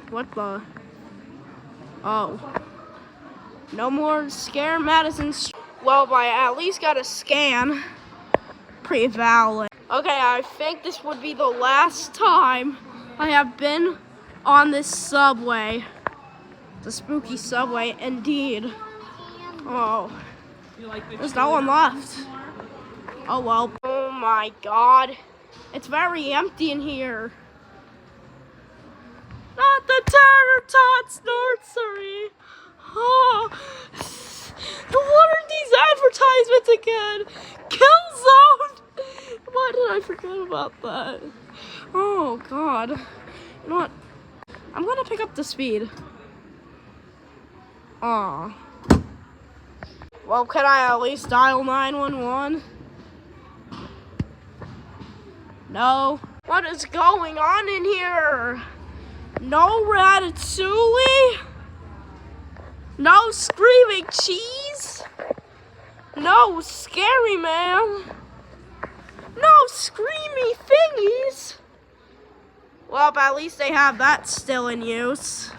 What the? Oh. No more scare medicines. Well, I at least got a scan. Pretty valid. Okay, I think this would be the last time I have been on this subway. The spooky subway, indeed. Oh. There's no one left. Oh well. Oh my god. It's very empty in here. Not the Tater Tots nursery. Oh. What are these advertisements again? Killzone. Why did I forget about that? Oh god. You know what? I'm gonna pick up the speed. Aw. Well, can I at least dial 911? No. What is going on in here? No ratatouille? No screaming cheese? No scary man? No screamy thingies? Well, at least they have that still in use.